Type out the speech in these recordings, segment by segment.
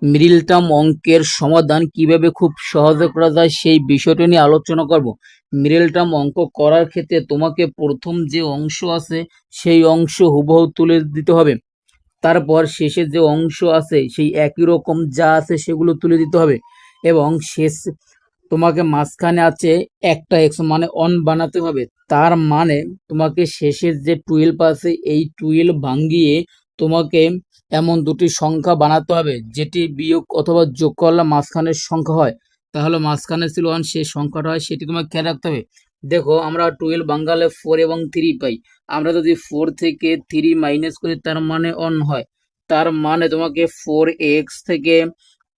Middle term অঙ্কের সমাধান কিভাবে খুব সহজে করা যায় সেই বিষয়টা নিয়ে আলোচনা করব। মিডল টার্ম অঙ্ক করার ক্ষেত্রে তোমাকে প্রথম যে অংশ আছে সেই অংশ হুবহু তুলে দিতে হবে। তারপর শেষে যে অংশ আছে সেই একই রকম যা আছে সেগুলো তুলে দিতে হবে, এবং শেষ তোমাকে মাঝখানে আছে একটা এক্স মানে অন বানাতে হবে। তার মানে তোমাকে শেষের যে 12 আছে এই 12 ভাঙিয়ে তোমাকে এমন দুটি সংখ্যা বানাতে হবে যেটি বিয়োগ অথবা যোগ করলে মাঝখানের সংখ্যা হয়। তাহলে মাঝখানে ছিল 1, সেই সংখ্যাটা হয় সেটি তোমাকে খেয়াল রাখতে হবে। দেখো আমরা 12 ভাঙালে 4 এবং 3 পাই। আমরা যদি 4 থেকে 3 মাইনাস করি তার মানে 1 হয়। তার মানে তোমাকে 4x থেকে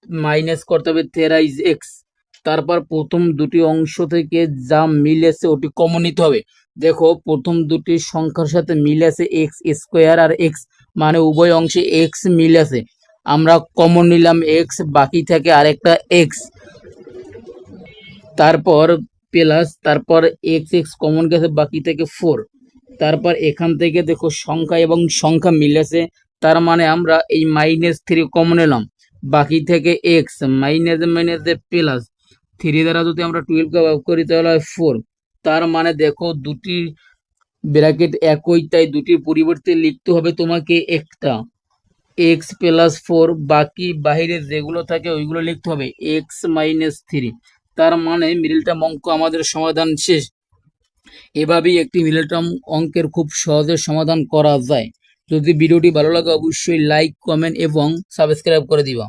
মাইনাস করতে হবে 13x। তারপর প্রথম দুটি অংশ থেকে যা মিল আছে ওটি কমন নিতে হবে। দেখো প্রথম দুটি সংখ্যার সাথে মিল আছে এক্স স্কোয়ার আর এক্স, মানে উভয় অংশে এক্স মিল আছে। আমরা কমন নিলাম এক্স, বাকি থাকে আরেকটা এক্স, তারপর প্লাস, তারপর এক্স এক্স কমন গেছে, বাকি থেকে 4। তারপর এখান থেকে দেখো সংখ্যা এবং সংখ্যা মিলেছে, তার মানে আমরা এই -3 কমন এলাম, বাকি থেকে এক্স, মাইনাস মাইনাস প্লাস 3 দ্বারা যদি আমরা 12 কে ভাগ করি তাহলে হয় 4। তার মানে দেখো দুটি ব্র্যাকেট একই, তাই দুটির পরিবর্তে লিখতে হবে তোমাকে একটা x+4, বাকি বাইরে যেগুলো থাকে ওইগুলো লিখতে হবে x-3। তার মানে মিডল টার্ম অঙ্ক আমাদের সমাধান শেষ। এভাবেই একটি মিডল টার্ম অঙ্কের খুব সহজে সমাধান করা যায়। যদি ভিডিওটি ভালো লাগে অবশ্যই লাইক, কমেন্ট এবং সাবস্ক্রাইব করে দিবা।